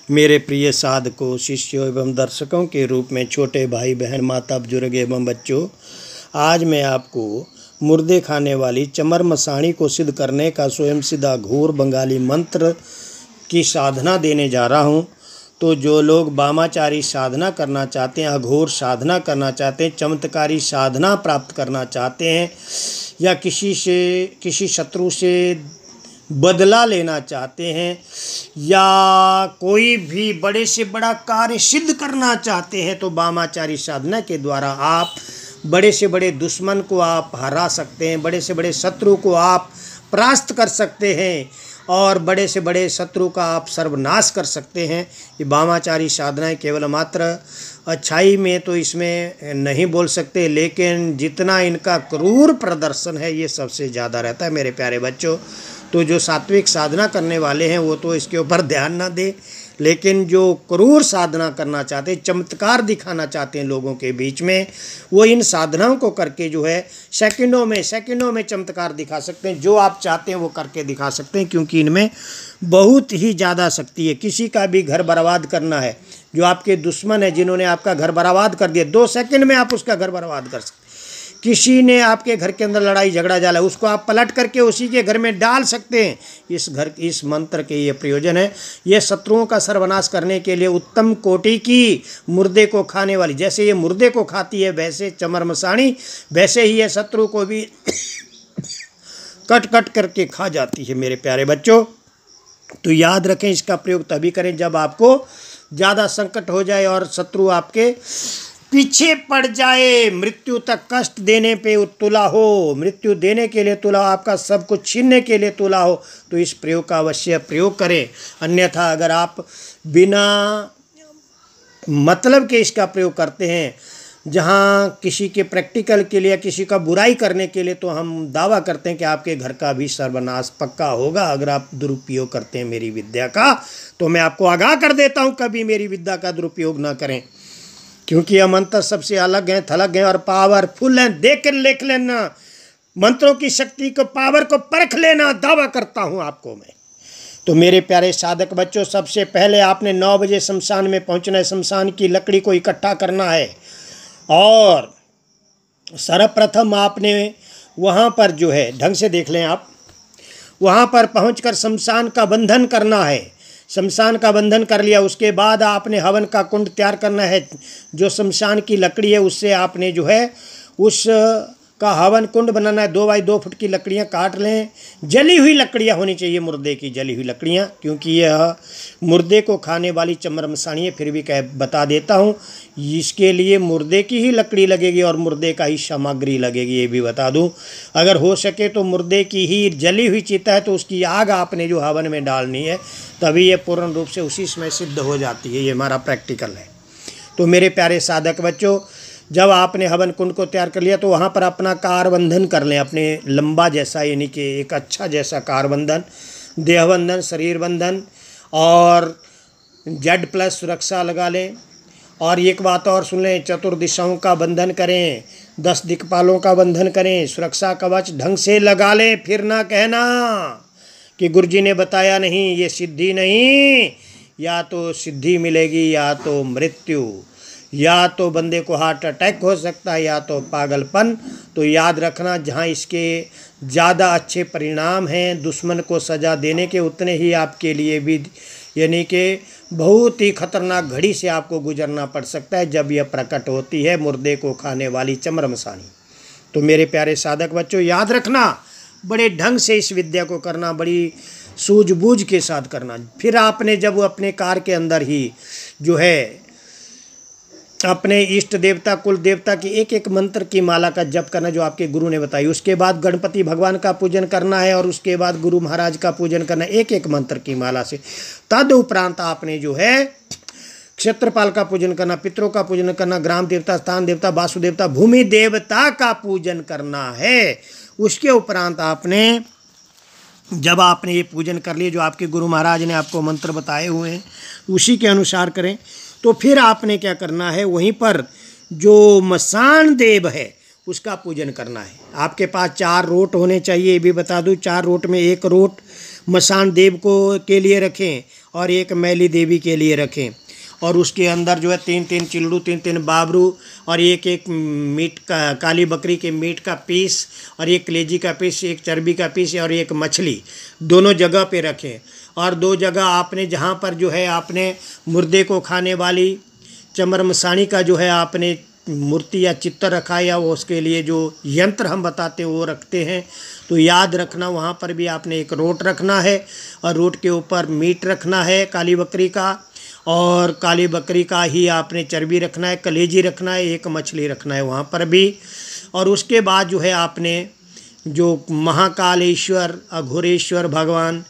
मेरे प्रिय साधकों, शिष्यों एवं दर्शकों के रूप में छोटे भाई बहन, माता बुजुर्ग एवं बच्चों, आज मैं आपको मुर्दे खाने वाली चमर मसाणी को सिद्ध करने का स्वयं सिद्ध घोर बंगाली मंत्र की साधना देने जा रहा हूँ। तो जो लोग वामाचारी साधना करना चाहते हैं, अघोर साधना करना चाहते हैं, चमत्कारी साधना प्राप्त करना चाहते हैं, या किसी शत्रु से बदला लेना चाहते हैं, या कोई भी बड़े से बड़ा कार्य सिद्ध करना चाहते हैं, तो वामाचारी साधना के द्वारा आप बड़े से बड़े दुश्मन को आप हरा सकते हैं, बड़े से बड़े शत्रु को आप परास्त कर सकते हैं और बड़े से बड़े शत्रु का आप सर्वनाश कर सकते हैं। ये वामाचारी साधनाएं केवल मात्र अच्छाई में तो इसमें नहीं बोल सकते, लेकिन जितना इनका क्रूर प्रदर्शन है ये सबसे ज़्यादा रहता है मेरे प्यारे बच्चों। तो जो सात्विक साधना करने वाले हैं वो तो इसके ऊपर ध्यान ना दे, लेकिन जो क्रूर साधना करना चाहते हैं, चमत्कार दिखाना चाहते हैं लोगों के बीच में, वो इन साधनाओं को करके जो है सेकंडों में चमत्कार दिखा सकते हैं। जो आप चाहते हैं वो करके दिखा सकते हैं, क्योंकि इनमें बहुत ही ज़्यादा शक्ति है। किसी का भी घर बर्बाद करना है, जो आपके दुश्मन है, जिन्होंने आपका घर बर्बाद कर दिया, 2 सेकंड में आप उसका घर बर्बाद कर सकते। किसी ने आपके घर के अंदर लड़ाई झगड़ा डाला, उसको आप पलट करके उसी के घर में डाल सकते हैं। इस मंत्र के ये प्रयोजन है। ये शत्रुओं का सर्वनाश करने के लिए उत्तम कोटि की मुर्दे को खाने वाली, जैसे ये मुर्दे को खाती है वैसे चमर मसाणी, वैसे ही ये शत्रु को भी कट करके खा जाती है मेरे प्यारे बच्चों। तो याद रखें, इसका प्रयोग तभी करें जब आपको ज़्यादा संकट हो जाए और शत्रु आपके पीछे पड़ जाए, मृत्यु तक कष्ट देने पे तुला हो, मृत्यु देने के लिए तुला हो, आपका सब कुछ छीनने के लिए तुला हो, तो इस प्रयोग का अवश्य प्रयोग करें। अन्यथा अगर आप बिना मतलब के इसका प्रयोग करते हैं, जहाँ किसी के प्रैक्टिकल के लिए, किसी का बुराई करने के लिए, तो हम दावा करते हैं कि आपके घर का भी सर्वनाश पक्का होगा अगर आप दुरुपयोग करते हैं मेरी विद्या का। तो मैं आपको आगाह कर देता हूँ, कभी मेरी विद्या का दुरुपयोग ना करें, क्योंकि यह मंत्र सबसे अलग हैं, थलग हैं और पावरफुल हैं। देख कर लिख लेना, मंत्रों की शक्ति को, पावर को परख लेना, दावा करता हूं आपको मैं। तो मेरे प्यारे साधक बच्चों, सबसे पहले आपने 9 बजे शमशान में पहुंचना है। शमशान की लकड़ी को इकट्ठा करना है और सर्वप्रथम आपने वहां पर जो है, ढंग से देख लें आप, वहां पर पहुंचकर शमशान का बंधन करना है। शमशान का बंधन कर लिया, उसके बाद आपने हवन का कुंड तैयार करना है। जो शमशान की लकड़ी है उससे आपने जो है उस का हवन कुंड बनाना है। 2 बाई 2 फुट की लकड़ियाँ काट लें। जली हुई लकड़ियाँ होनी चाहिए, मुर्दे की जली हुई लकड़ियाँ, क्योंकि यह मुर्दे को खाने वाली चमर मसाणी है। फिर भी बता देता हूँ, इसके लिए मुर्दे की ही लकड़ी लगेगी और मुर्दे का ही सामग्री लगेगी, ये भी बता दूँ। अगर हो सके तो मुर्दे की ही जली हुई चिता है तो उसकी आग आपने जो हवन में डालनी है, तभी ये पूर्ण रूप से उसी समय सिद्ध हो जाती है। ये हमारा प्रैक्टिकल है। तो मेरे प्यारे साधक बच्चों, जब आपने हवन कुंड को तैयार कर लिया तो वहाँ पर अपना कारबंधन कर लें, अपने लंबा जैसा, यानी कि एक अच्छा जैसा कारबंधन, देहबंधन, शरीर बंधन और Z+ सुरक्षा लगा लें। और एक बात और सुन लें, चतुर्दिशाओं का बंधन करें, 10 दिक्पालों का बंधन करें, सुरक्षा कवच ढंग से लगा लें। फिर ना कहना कि गुरुजी ने बताया नहीं, ये सिद्धि नहीं, या तो सिद्धि मिलेगी या तो मृत्यु, या तो बंदे को हार्ट अटैक हो सकता है, या तो पागलपन। तो याद रखना, जहाँ इसके ज़्यादा अच्छे परिणाम हैं दुश्मन को सज़ा देने के, उतने ही आपके लिए भी, यानी कि बहुत ही खतरनाक घड़ी से आपको गुजरना पड़ सकता है जब यह प्रकट होती है मुर्दे को खाने वाली चमर मसाणी। तो मेरे प्यारे साधक बच्चों, याद रखना, बड़े ढंग से इस विद्या को करना, बड़ी सूझबूझ के साथ करना। फिर आपने जब अपने कार के अंदर ही जो है अपने इष्ट देवता, कुल देवता की एक मंत्र की माला का जप करना जो आपके गुरु ने बताई। उसके बाद गणपति भगवान का पूजन करना है और उसके बाद गुरु महाराज का पूजन करना है, एक मंत्र की माला से। तद उपरांत आपने जो है क्षेत्रपाल का पूजन करना, पितरों का पूजन करना, ग्राम देवता, स्थान देवता, वासु देवता, भूमि देवता का पूजन करना है। उसके उपरांत आपने, जब आपने ये पूजन कर लिए, जो आपके गुरु महाराज ने आपको मंत्र बताए हुए हैं उसी के अनुसार करें। तो फिर आपने क्या करना है, वहीं पर जो मसान देव है उसका पूजन करना है। आपके पास 4 रोट होने चाहिए, ये भी बता दूं। 4 रोट में 1 रोट मसान देव को के लिए रखें और एक मैली देवी के लिए रखें। और उसके अंदर जो है 3-3 चिल्लू, 3-3 बाबरू और एक मीट का, काली बकरी के मीट का पीस और एक कलेजी का पीस, एक चर्बी का पीस और एक मछली दोनों जगह पे रखें। और 2 जगह आपने जहाँ पर जो है आपने मुर्दे को खाने वाली चमरमसाणी का जो है आपने मूर्ति या चित्र रखा या वो उसके लिए जो यंत्र हम बताते हैं वो रखते हैं, तो याद रखना वहाँ पर भी आपने एक रोट रखना है और रोट के ऊपर मीट रखना है काली बकरी का, और काली बकरी का ही आपने चर्बी रखना है, कलेजी रखना है, एक मछली रखना है वहाँ पर भी। और उसके बाद जो है आपने जो महाकालेश्वर, अघोरेश्वर भगवान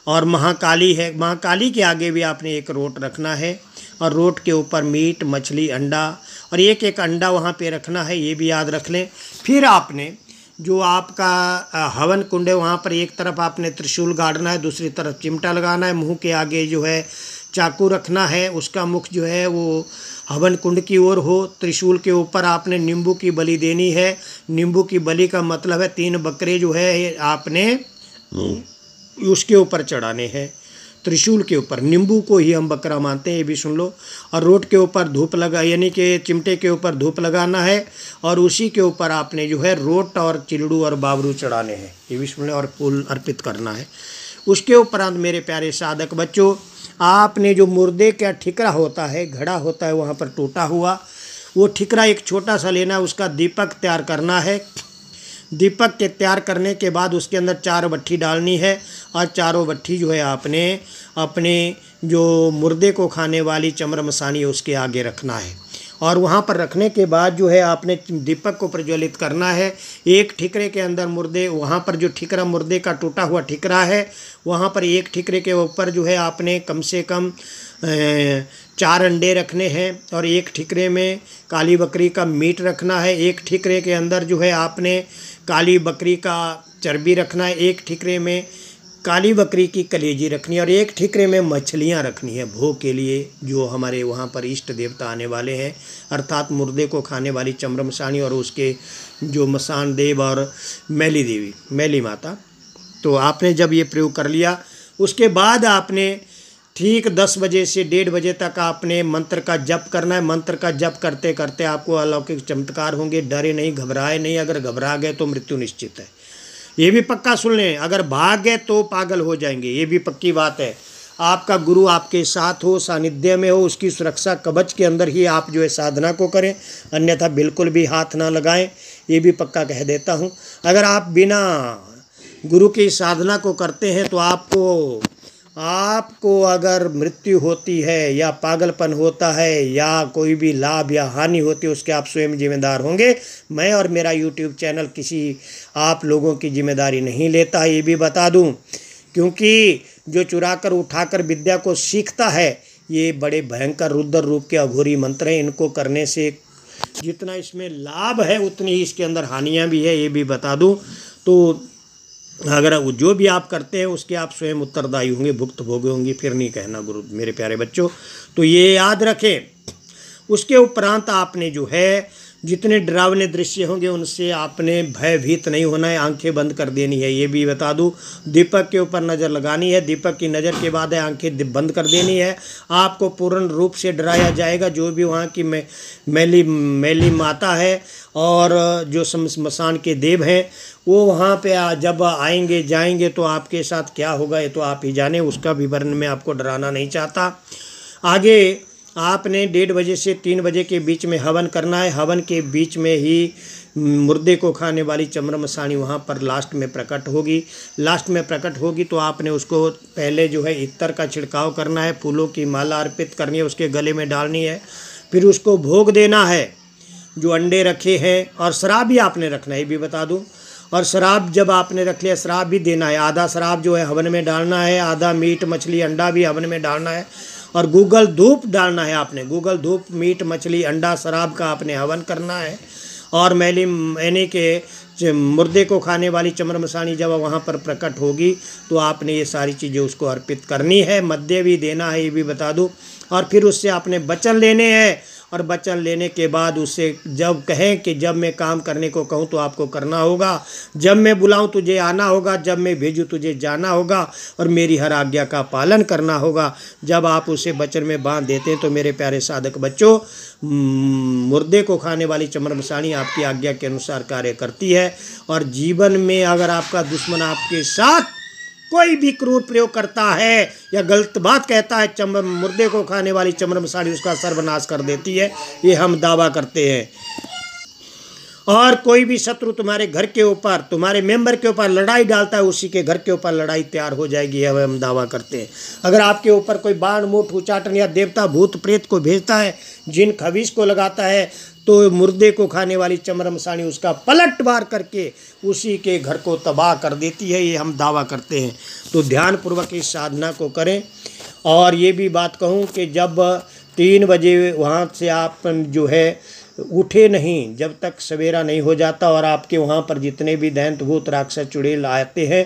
और महाकाली है, महाकाली के आगे भी आपने एक रोट रखना है और रोट के ऊपर मीट, मछली, अंडा और एक अंडा वहाँ पे रखना है, ये भी याद रख लें। फिर आपने जो आपका हवन कुंड है वहाँ पर एक तरफ आपने त्रिशूल गाड़ना है, दूसरी तरफ चिमटा लगाना है, मुंह के आगे जो है चाकू रखना है, उसका मुख जो है वो हवन कुंड की ओर हो। त्रिशूल के ऊपर आपने नींबू की बलि देनी है। नींबू की बलि का मतलब है 3 बकरे जो है आपने उसके ऊपर चढ़ाने हैं, त्रिशूल के ऊपर। नींबू को ही हम बकरा मानते हैं, ये भी सुन लो। और रोट के ऊपर धूप लगा, यानी कि चिमटे के ऊपर धूप लगाना है और उसी के ऊपर आपने जो है रोट और चिलड़ू और बाबरू चढ़ाने हैं, ये भी सुन लो, और फूल अर्पित करना है। उसके उपरांत मेरे प्यारे साधक बच्चों, आपने जो मुर्दे का ठिकरा होता है, घड़ा होता है वहाँ पर टूटा हुआ, वो ठिकरा एक छोटा सा लेना है, उसका दीपक तैयार करना है। दीपक के तैयार करने के बाद उसके अंदर 4 भट्ठी डालनी है और चारों भट्ठी जो है आपने अपने जो मुर्दे को खाने वाली चमरमसानी है उसके आगे रखना है। और वहाँ पर रखने के बाद जो है आपने दीपक को प्रज्वलित करना है। एक ठिकरे के अंदर मुर्दे, वहाँ पर जो ठिकरा मुर्दे का टूटा हुआ ठिकरा है, वहाँ पर एक ठिकरे के ऊपर जो है आपने कम से कम 4 अंडे रखने हैं और एक ठिकरे में काली बकरी का मीट रखना है। एक ठिकरे के अंदर जो है आपने काली बकरी का चर्बी रखना है, एक ठिकरे में काली बकरी की कलेजी रखनी है और एक ठिकरे में मछलियाँ रखनी है भोग के लिए, जो हमारे वहाँ पर इष्ट देवता आने वाले हैं, अर्थात मुर्दे को खाने वाली चमरमसानी और उसके जो मसान देव और मैली देवी, मैली माता। तो आपने जब ये प्रयोग कर लिया, उसके बाद आपने ठीक 10 बजे से 1:30 बजे तक आपने मंत्र का जप करना है। मंत्र का जप करते करते आपको अलौकिक चमत्कार होंगे। डरे नहीं, घबराए नहीं। अगर घबरा गए तो मृत्यु निश्चित है, ये भी पक्का सुन लें। अगर भाग गए तो पागल हो जाएंगे, ये भी पक्की बात है। आपका गुरु आपके साथ हो, सानिध्य में हो, उसकी सुरक्षा कवच के अंदर ही आप जो है साधना को करें, अन्यथा बिल्कुल भी हाथ ना लगाएं, ये भी पक्का कह देता हूँ। अगर आप बिना गुरु की साधना को करते हैं तो आपको अगर मृत्यु होती है या पागलपन होता है या कोई भी लाभ या हानि होती है, उसके आप स्वयं जिम्मेदार होंगे। मैं और मेरा YouTube चैनल किसी आप लोगों की जिम्मेदारी नहीं लेता है, ये भी बता दूं, क्योंकि जो चुराकर उठाकर विद्या को सीखता है, ये बड़े भयंकर रुद्र रूप के अघोरी मंत्र हैं। इनको करने से जितना इसमें लाभ है उतनी ही इसके अंदर हानियाँ भी है, ये भी बता दूँ। तो अगर जो भी आप करते हैं उसके आप स्वयं उत्तरदायी होंगे, भुक्त भोगे होंगे, फिर नहीं कहना गुरु मेरे प्यारे बच्चों। तो ये याद रखें। उसके उपरांत आपने जो है जितने डरावने दृश्य होंगे उनसे आपने भयभीत नहीं होना है, आंखें बंद कर देनी है, ये भी बता दूं। दीपक के ऊपर नज़र लगानी है, दीपक की नज़र के बाद आंखें बंद कर देनी है। आपको पूर्ण रूप से डराया जाएगा। जो भी वहाँ की मैली माता है और जो स्मशान के देव हैं, वो वहाँ पे जब आएंगे जाएंगे तो आपके साथ क्या होगा ये तो आप ही जाने, उसका विवरण में आपको डराना नहीं चाहता। आगे आपने 1:30 बजे से 3 बजे के बीच में हवन करना है। हवन के बीच में ही मुर्दे को खाने वाली चमरमसानी वहाँ पर लास्ट में प्रकट होगी। तो आपने उसको पहले जो है इत्तर का छिड़काव करना है, फूलों की माला अर्पित करनी है, उसके गले में डालनी है, फिर उसको भोग देना है। जो अंडे रखे हैं और शराब भी आपने रखना है, ये भी बता दूँ। और शराब जब आपने रख लिया, शराब भी देना है। आधा शराब जो है हवन में डालना है, आधा मीट मछली अंडा भी हवन में डालना है और गूगल धूप डालना है। आपने गूगल धूप, मीट मछली अंडा शराब का आपने हवन करना है। और मैली यानी के मुर्दे को खाने वाली चमरमसानी जब वहाँ पर प्रकट होगी तो आपने ये सारी चीज़ें उसको अर्पित करनी है। मद्य भी देना है, ये भी बता दूँ। और फिर उससे आपने वचन लेने हैं और वचन लेने के बाद उससे जब कहें कि जब मैं काम करने को कहूँ तो आपको करना होगा, जब मैं बुलाऊं तुझे आना होगा, जब मैं भेजूं तुझे जाना होगा और मेरी हर आज्ञा का पालन करना होगा। जब आप उसे वचन में बांध देते हैं तो मेरे प्यारे साधक बच्चों, मुर्दे को खाने वाली चमरमसाणी आपकी आज्ञा के अनुसार कार्य करती है। और जीवन में अगर आपका दुश्मन आपके साथ कोई भी क्रूर प्रयोग करता है या गलत बात कहता है, मुर्दे को खाने वाली चमरमसाणी उसका सर्वनाश कर देती है, ये हम दावा करते हैं। और कोई भी शत्रु तुम्हारे घर के ऊपर, तुम्हारे मेंबर के ऊपर लड़ाई डालता है, उसी के घर के ऊपर लड़ाई तैयार हो जाएगी, यह हम दावा करते हैं। अगर आपके ऊपर कोई बाण मूठ उच्चाटन या देवता भूत प्रेत को भेजता है, जिन खबीस को लगाता है, तो मुर्दे को खाने वाली चमरमसाणी उसका पलटवार करके उसी के घर को तबाह कर देती है, ये हम दावा करते हैं। तो ध्यानपूर्वक इस साधना को करें। और ये भी बात कहूँ कि जब 3 बजे वहाँ से आप जो है उठे नहीं, जब तक सवेरा नहीं हो जाता, और आपके वहाँ पर जितने भी दैंत भूत राक्षस चुड़ैल आते हैं,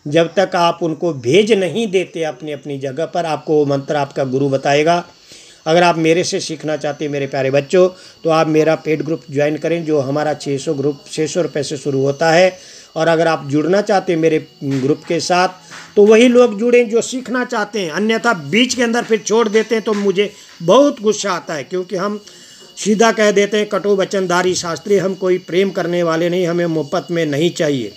जब तक आप उनको भेज नहीं देते अपनी अपनी जगह पर, आपको वो मंत्र आपका गुरु बताएगा। अगर आप मेरे से सीखना चाहते हैं मेरे प्यारे बच्चों, तो आप मेरा पेड ग्रुप ज्वाइन करें, जो हमारा 600 ग्रुप 600 रुपये से शुरू होता है। और अगर आप जुड़ना चाहते हैं मेरे ग्रुप के साथ, तो वही लोग जुड़ें जो सीखना चाहते हैं, अन्यथा बीच के अंदर फिर छोड़ देते हैं तो मुझे बहुत गुस्सा आता है, क्योंकि हम सीधा कह देते हैं कटु वचनधारी शास्त्री, हम कोई प्रेम करने वाले नहीं, हमें मोहब्बत में नहीं चाहिए।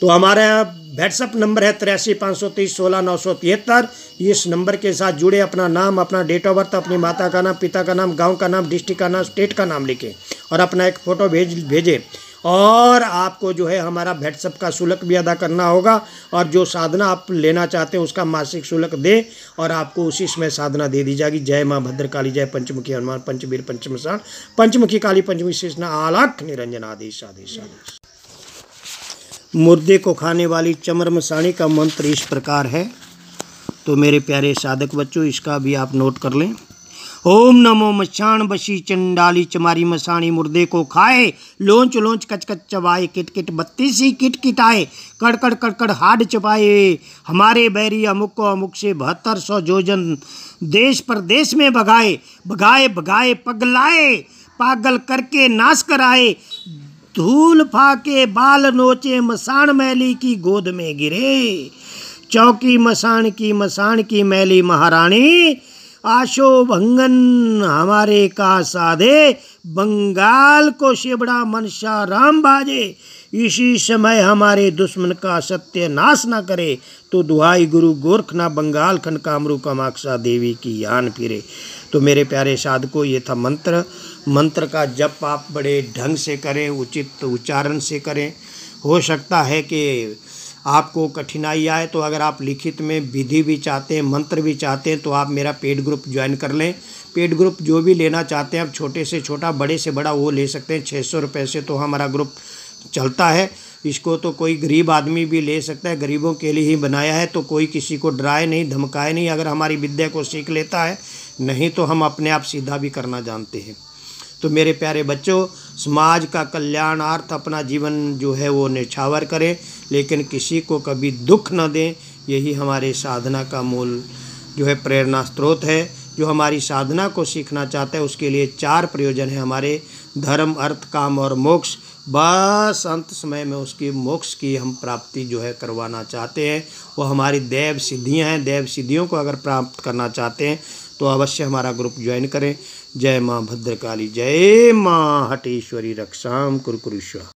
तो हमारा व्हाट्सअप नंबर है 83 530 16 973। इस नंबर के साथ जुड़े, अपना नाम, अपना डेट ऑफ बर्थ, अपनी माता का नाम, पिता का नाम, गांव का नाम, डिस्ट्रिक्ट का नाम, स्टेट का नाम लिखें और अपना एक फ़ोटो भेजें। और आपको जो है हमारा व्हाट्सएप का शुल्क भी अदा करना होगा, और जो साधना आप लेना चाहते हैं उसका मासिक शुल्क दें और आपको उसी समय साधना दे दी जाएगी। जय माँ भद्रकाली, जय पंचमुखी हनुमान, पंचवीर पंचमसाण, पंचमुखी काली, पंचमुखी शेषना, आलाख निरंजन, आदेश आदेश आदेश। मुर्दे को खाने वाली चमरमसाणी का मंत्र इस प्रकार है, तो मेरे प्यारे साधक बच्चों इसका भी आप नोट कर लें। ओम नमो मच्छाण बशी चंडाली चमारी मसाणी, मुर्दे को खाए, लोंच लोंच कच कच चबाए, किट किट बत्तीसी किट किटाए, कड़कड़ कड़कड़ हाड चपाए, हमारे बैरी अमुक को अमुक से 7200 जोजन देश परदेश में भगाए, भगाए भगाए पगलाए, पागल करके नाश कराए, धूल फाके बाल नोचे, मसान मैली की गोद में गिरे, चौकी मसान की मैली महारानी, आशो भंगन हमारे का साधे, बंगाल को शिबड़ा मनसा राम बाजे, इसी समय हमारे दुश्मन का सत्यानाश न करे, तो दुहाई गुरु गोरख ना बंगाल खन कामरू कामाक्षा देवी की यान फिरे। तो मेरे प्यारे साधकों, ये था मंत्र। मंत्र का जप आप बड़े ढंग से करें, उचित उच्चारण से करें। हो सकता है कि आपको कठिनाई आए, तो अगर आप लिखित में विधि भी चाहते हैं, मंत्र भी चाहते हैं, तो आप मेरा पेड ग्रुप ज्वाइन कर लें। पेड ग्रुप जो भी लेना चाहते हैं, आप छोटे से छोटा, बड़े से बड़ा वो ले सकते हैं। 600 रुपये से तो हमारा ग्रुप चलता है। इसको तो कोई गरीब आदमी भी ले सकता है, गरीबों के लिए ही बनाया है। तो कोई किसी को डराए नहीं, धमकाए नहीं, अगर हमारी विद्या को सीख लेता है, नहीं तो हम अपने आप सीधा भी करना जानते हैं। तो मेरे प्यारे बच्चों, समाज का कल्याणार्थ अपना जीवन जो है वो न्यौछावर करें, लेकिन किसी को कभी दुख न दें। यही हमारे साधना का मूल जो है प्रेरणा स्रोत है। जो हमारी साधना को सीखना चाहता है उसके लिए 4 प्रयोजन है हमारे: धर्म, अर्थ, काम और मोक्ष। बस अंत समय में उसकी मोक्ष की हम प्राप्ति जो है करवाना चाहते हैं। वो हमारी दैव सिद्धियाँ हैं। दैव सिद्धियों को अगर प्राप्त करना चाहते हैं तो अवश्य हमारा ग्रुप ज्वाइन करें। जय माँ भद्रकाली, जय माँ हटेश्वरी, रक्षाम कुरकुरुष्व।